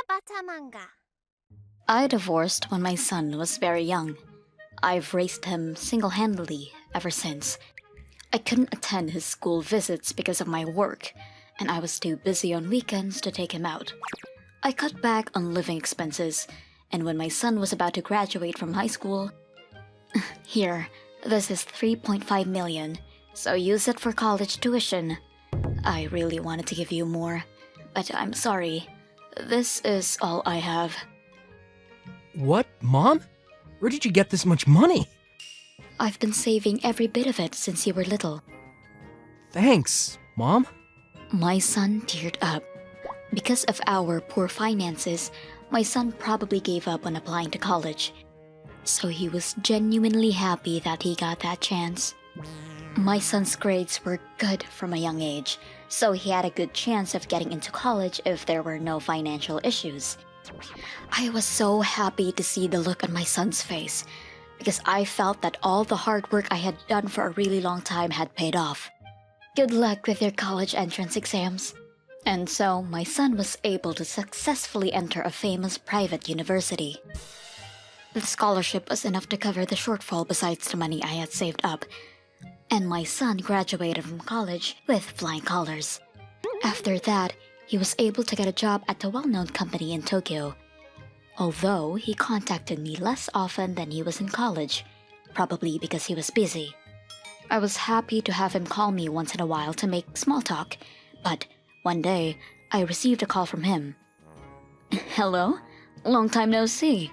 Bata Manga. I divorced when my son was very young. I've raised him single-handedly ever since. I couldn't attend his school visits because of my work, and I was too busy on weekends to take him out. I cut back on living expenses, and when my son was about to graduate from high school... Here, this is 3.5 million, so use it for college tuition. I really wanted to give you more, but I'm sorry. This is all I have. What, Mom? Where did you get this much money? I've been saving every bit of it since you were little. Thanks, Mom. My son teared up. Because of our poor finances, my son probably gave up on applying to college. So he was genuinely happy that he got that chance. My son's grades were good from a young age, so he had a good chance of getting into college if there were no financial issues. I was so happy to see the look on my son's face, because I felt that all the hard work I had done for a really long time had paid off. Good luck with your college entrance exams. And so, my son was able to successfully enter a famous private university. The scholarship was enough to cover the shortfall besides the money I had saved up, and my son graduated from college with flying colors. After that, he was able to get a job at a well-known company in Tokyo. Although he contacted me less often than he was in college, probably because he was busy. I was happy to have him call me once in a while to make small talk, but one day, I received a call from him. Hello? Long time no see.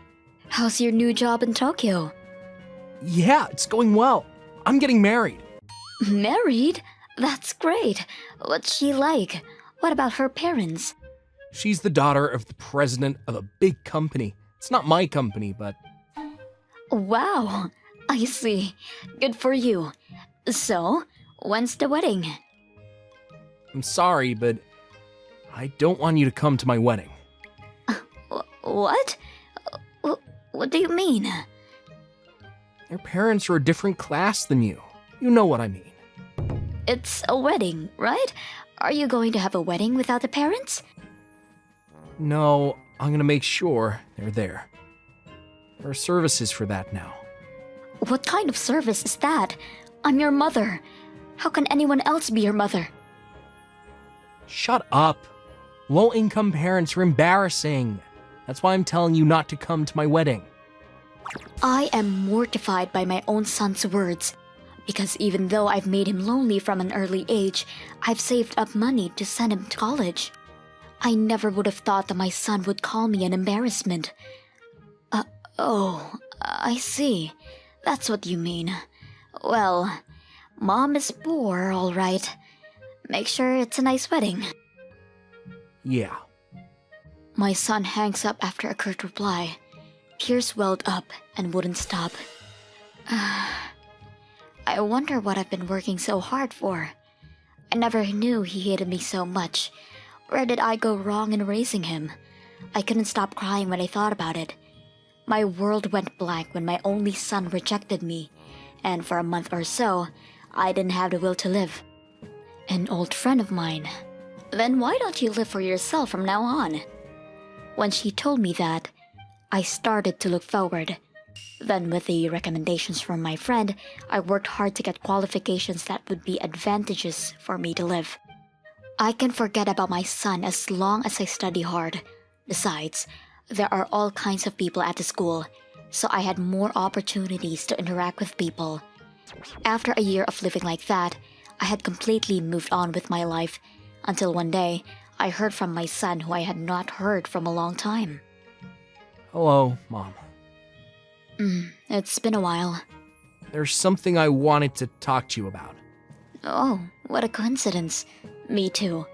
How's your new job in Tokyo? Yeah, it's going well. I'm getting married. Married? That's great. What's she like? What about her parents? She's the daughter of the president of a big company. It's not my company, but... Wow, I see. Good for you. So, when's the wedding? I'm sorry, but I don't want you to come to my wedding. What? What do you mean? Your parents are a different class than you. You know what I mean. It's a wedding, right? Are you going to have a wedding without the parents? No, I'm gonna make sure they're there. There are services for that now. What kind of service is that? I'm your mother. How can anyone else be your mother? Shut up. Low-income parents are embarrassing. That's why I'm telling you not to come to my wedding. I am mortified by my own son's words, because even though I've made him lonely from an early age, I've saved up money to send him to college. I never would have thought that my son would call me an embarrassment. I see. That's what you mean. Well, Mom is poor, all right. Make sure it's a nice wedding. Yeah. My son hangs up after a curt reply. Tears welled up and wouldn't stop. I wonder what I've been working so hard for. I never knew he hated me so much. Where did I go wrong in raising him? I couldn't stop crying when I thought about it. My world went blank when my only son rejected me, and for a month or so, I didn't have the will to live. An old friend of mine. Then why don't you live for yourself from now on? When she told me that, I started to look forward. Then with the recommendations from my friend, I worked hard to get qualifications that would be advantageous for me to live. I can forget about my son as long as I study hard. Besides, there are all kinds of people at the school, so I had more opportunities to interact with people. After a year of living like that, I had completely moved on with my life, until one day, I heard from my son who I had not heard from a long time. Hello, Mom. It's been a while. There's something I wanted to talk to you about. Oh, what a coincidence. Me too.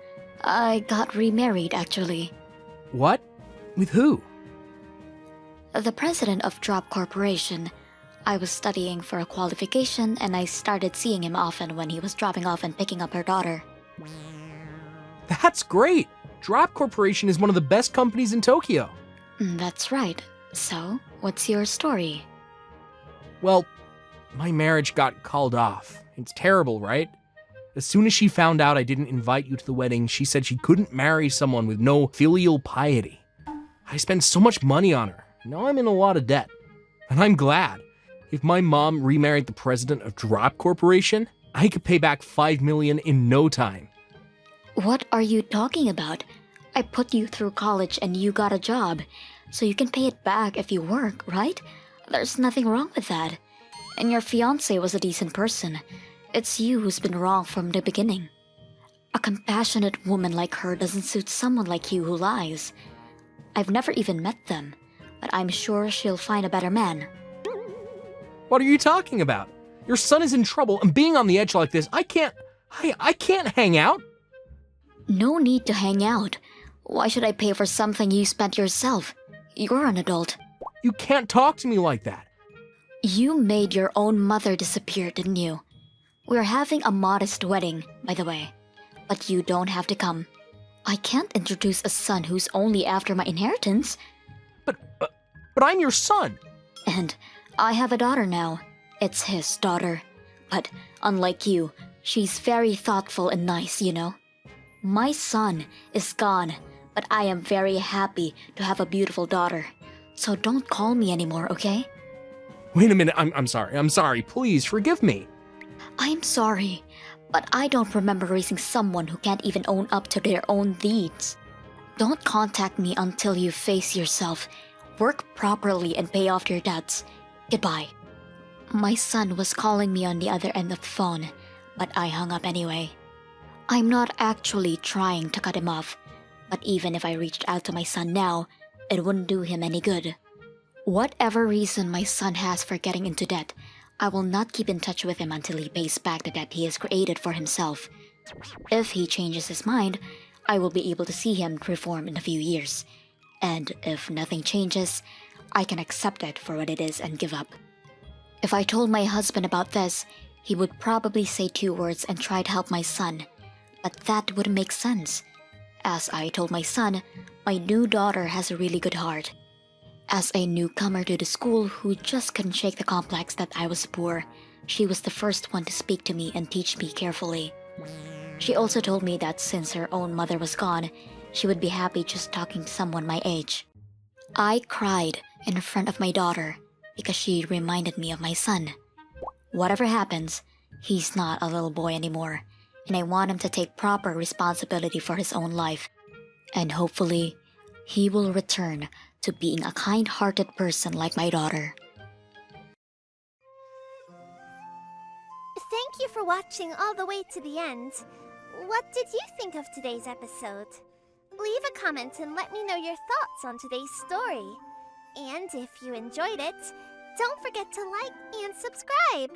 I got remarried, actually. What? With who? The president of Drop Corporation. I was studying for a qualification and I started seeing him often when he was dropping off and picking up her daughter. That's great! Drop Corporation is one of the best companies in Tokyo. That's right. So, what's your story? Well, my marriage got called off. It's terrible, right? As soon as she found out I didn't invite you to the wedding, she said she couldn't marry someone with no filial piety. I spent so much money on her. Now I'm in a lot of debt. And I'm glad. If my mom remarried the president of Drop Corporation, I could pay back $5 million in no time. What are you talking about? I put you through college and you got a job, so you can pay it back if you work, right? There's nothing wrong with that. And your fiancé was a decent person. It's you who's been wrong from the beginning. A compassionate woman like her doesn't suit someone like you who lies. I've never even met them, but I'm sure she'll find a better man. What are you talking about? Your son is in trouble, and being on the edge like this, I can't hang out. No need to hang out. Why should I pay for something you spent yourself? You're an adult. You can't talk to me like that. You made your own mother disappear, didn't you? We're having a modest wedding, by the way. But you don't have to come. I can't introduce a son who's only after my inheritance. But I'm your son. And I have a daughter now. It's his daughter. But unlike you, she's very thoughtful and nice, you know. My son is gone, but I am very happy to have a beautiful daughter. So don't call me anymore, okay? Wait a minute, I'm sorry, please forgive me. I'm sorry, but I don't remember raising someone who can't even own up to their own deeds. Don't contact me until you face yourself, work properly and pay off your debts. Goodbye. My son was calling me on the other end of the phone, but I hung up anyway. I'm not actually trying to cut him off, but even if I reached out to my son now, it wouldn't do him any good. Whatever reason my son has for getting into debt, I will not keep in touch with him until he pays back the debt he has created for himself. If he changes his mind, I will be able to see him reform in a few years. And if nothing changes, I can accept it for what it is and give up. If I told my husband about this, he would probably say 2 words and try to help my son. But that wouldn't make sense. As I told my son, my new daughter has a really good heart. As a newcomer to the school who just couldn't shake the complex that I was poor, she was the first one to speak to me and teach me carefully. She also told me that since her own mother was gone, she would be happy just talking to someone my age. I cried in front of my daughter because she reminded me of my son. Whatever happens, he's not a little boy anymore, and I want him to take proper responsibility for his own life. And hopefully, he will return to being a kind-hearted person like my daughter. Thank you for watching all the way to the end. What did you think of today's episode? Leave a comment and let me know your thoughts on today's story. And if you enjoyed it, don't forget to like and subscribe.